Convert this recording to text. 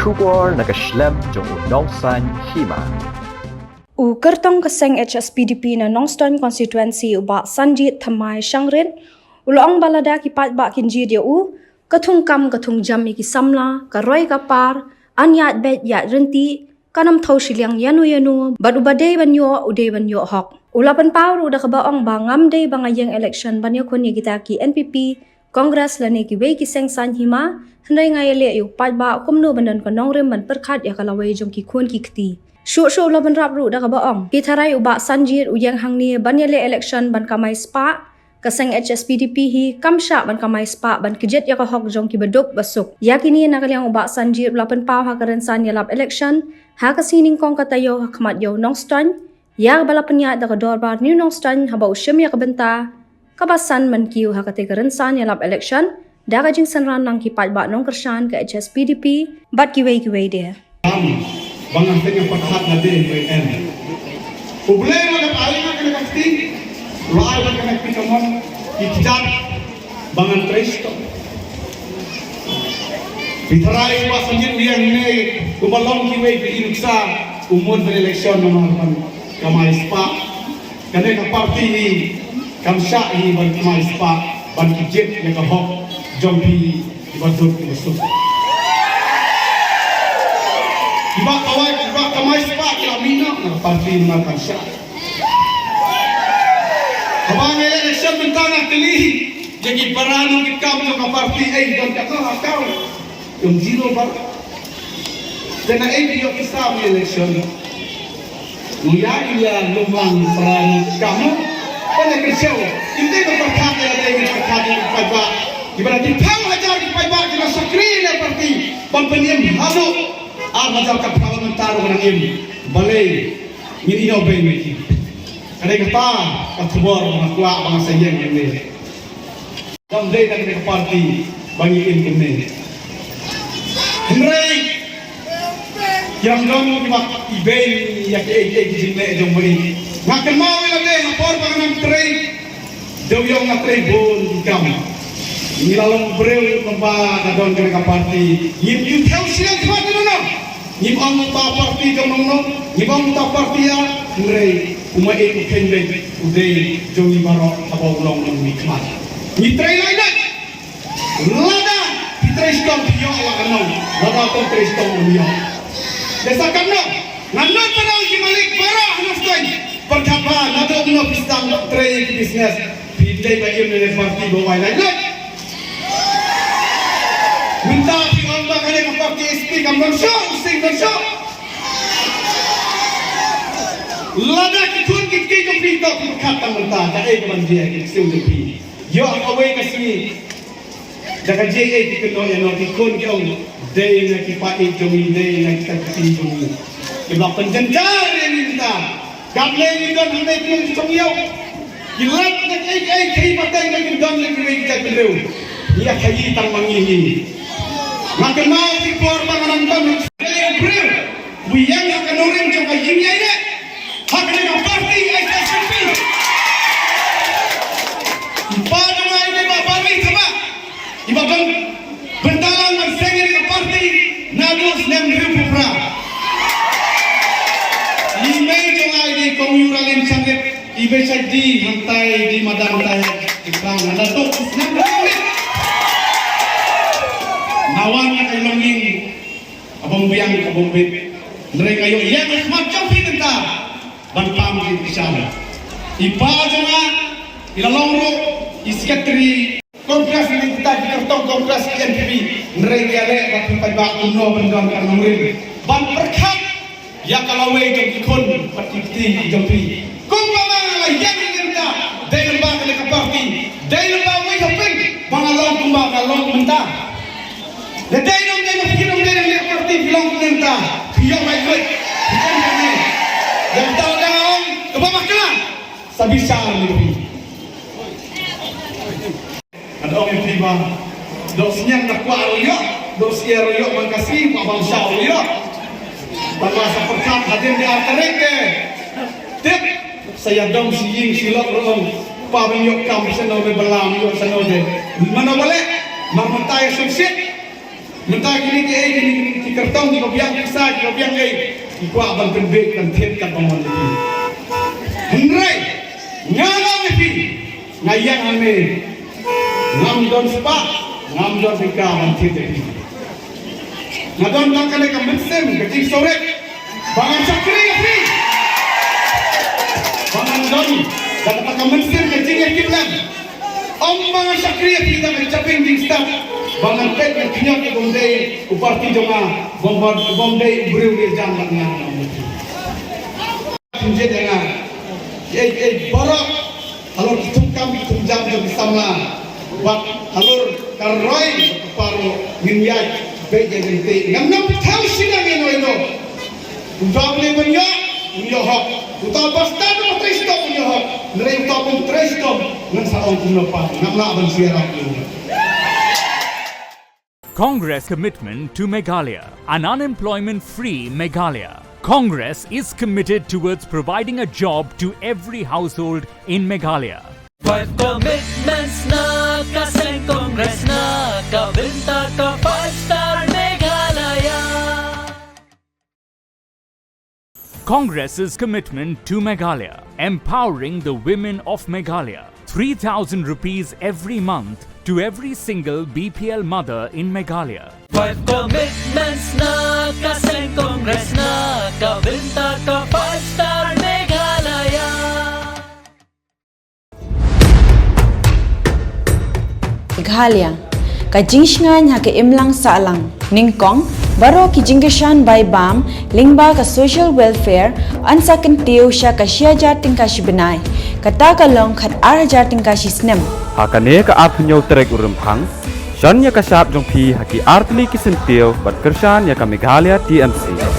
Shubor nakaslem jong unongsan Hima. Kertong keseng HSPDP na Nongstern constituency uba Sanjied thamai Shangrin ulong balada ki pat ba kin Jied katung kam katung jam ki samla karoi kapar Ïaid Beit Ïaid renti kanam Thew Shiliang Ïano bad ubade banyo ude banyo hok ulapan pawru da kabaong ba ngamde bangayeng election banyo kun kita ki NPP Congress lani ki wei ki seng san Hima hendai ngayele yu pat ba kumno bandan kanong rem ban perkhat ya kalawai jom ki kun ki kti Shu laban rap ru da kabaong. Kitaray uba Sanjied uyang hangni banyale election ban kamay spa kaseng HSPDP hi kamsha ban kamay spa ban kijet ya kahok jong kibadok basuk. Yakini nakaliang uba Sanjied ulapan pao hakaran san yalap election hakasining kong katayo hakamat yo Nongstern ya balapan ya da kadorbar ni Nongstern haba usyam ya kabenta kabasan man kiu hakatigaran san yalap election daga jing sanran nang kipat ba nong kersan ke HSPDP bat kiwei dia. Bangang tengah perhat na din kay en. Problema na paling na kena kasti, laay na kena pikamon, kitjat, bangang tresto. Bitaray wa Sanjied yang ne, kumalong kiway pinuksa, umod na eleksyon na mga kamay spa. Kaya ka party ni, kamsya ni ban kamay spa, ban kijet na kahok, jompi, ibadot ibasuk. Iba kawai, iba kamay spa kila mina na parti na kansya. Habang eleksyon bintang kili, jadi parano kita ka parti ay don ka akaw. Yung zero ba? Dana ay yung isa eleksyon. Iya lumang parano kamu. Kaya kesel, hindi ko pagkakaya tayo ng pagkakaya ng pagba. Ibarat itaw hajar ng pagba kila sakri na parti. Pampanyam halo. Macam kat parlamentar orang ini balai ini obey mesti. Kadang kata katubor mengakuak bangsa yang ini. Jam day nak parti bagi ini. Henry yang dong kita ibay ya ke di sini jom beri. Makan mau lagi lapor panganan train. Jauh yang nak train pun kami. Ini lalu beri tempat kadang kerja parti. You tell Shiliang tempat itu no. Nim ang ta parti jong nong nim ang ta parti ya ngre umai ku kende ude jong Baroh abo ulong ng mikmat ni tray lai Lada pitrestong yo ala kanong Lada to trestong yo desa kanno nanot panang si Malik Baroh hanostoi perkapa nato no pistang tray business pidai ba im ne parti bo wai lai minta piwamba kale ka parti SP kamon show sing the show Lada kitun kitki ko pito kata menta ka e man dia ki siu de pi yo away kasi daga je ki ko no kitun ki ong day na ki pa e jomi day na ki ka ti jomi ki ba panjanjar ni minta kable ni don hande ki song yo gilat na kay patay na ki don ni ki ka belu ya kayi tang mangihi Makan mau di korban menonton dari April, buyang yang kenorin coba Ïaid ini, hak dengan parti HSPDP. Pada mai ini bapak ni sama, ibadah bentalan bersengir dengan parti nados dan rupupra. Email coba ini komunikasi sangat ibe saji hantai di madang tayar ikang ada tu senang. Awan yang longing abang biang abang Beit mereka yo yang macam pinta ban pam di sana ipa jana ilalongro iskatri kongres ini kita di kartong kongres NPP mereka le waktu pagi kuno bendang kan nomor ban perkat ya kalau we jom ikon parti jompi kong bang yang minta dari lembaga ke parti dari lembaga we hapin bangalong kumbang kalong mentah Leday nung day parti bilang minta, biar baik, bukan kami. Yang tahu dalam kebamaklah, sabisa lebih. Ada orang yang tiba, dosnya nak kuat royok, dosia royok mengkasih pak bangsa royok. Bangsa perkat hadir di arterek ke. Tip, saya dong siying silap royong, pak royok kam seno bebelam royok seno de. Mana boleh, mamutai sukses. Mentah kini Kiei di kertong di kopiang kisah di kopiang Kiei di kuat abang terbit dan tiap bangun lagi. Hendrai ngalang lagi ngayang ame ngam don sepak ngam don sika dan tiap lagi. Ngadon tak kena kemensem kecil sore bangan sakri lagi. Bangan don dan tak kemensem kecil yang lang. Om bangan sakri lagi tak caping di staf. Bangan pet yang kinyak ke bomdai uparti jonga bomdai beriu dia jangan dengan Sanjied dengan Baroh alur kitungkam kitungjam jom samla buat alur karoi Baroh Ngin Ïaid Beit jadi ngam Thew Shiliang Ïano udah boleh menyo hak udah pasta no tristo menyo hak nilai udah pun tristo ngan saon kuno pa ngam nak ban siara Congress commitment to Meghalaya, an unemployment-free Meghalaya. Congress is committed towards providing a job to every household in Meghalaya. 5 commitments na kaseng Congress na kabinta ka 5-star Meghalaya. Congress's commitment to Meghalaya, empowering the women of Meghalaya. 3,000 rupees every month to every single BPL mother in Meghalaya. 5 commitments na kaseng Congress na kabinta ka 5-star Meghalaya. Meghalaya kajingshngan ha ke imlang salang ningkong Baroh ki jingeshan by bam lingba ka social welfare ansakan Thew sya ka siajar tingka benai kata kalong khat arjar tingka snem Hakane ka apnyo trek urempang, Shanya ka sap jong pi haki artli ki Thew bat kershan ya ka Meghalaya TMC.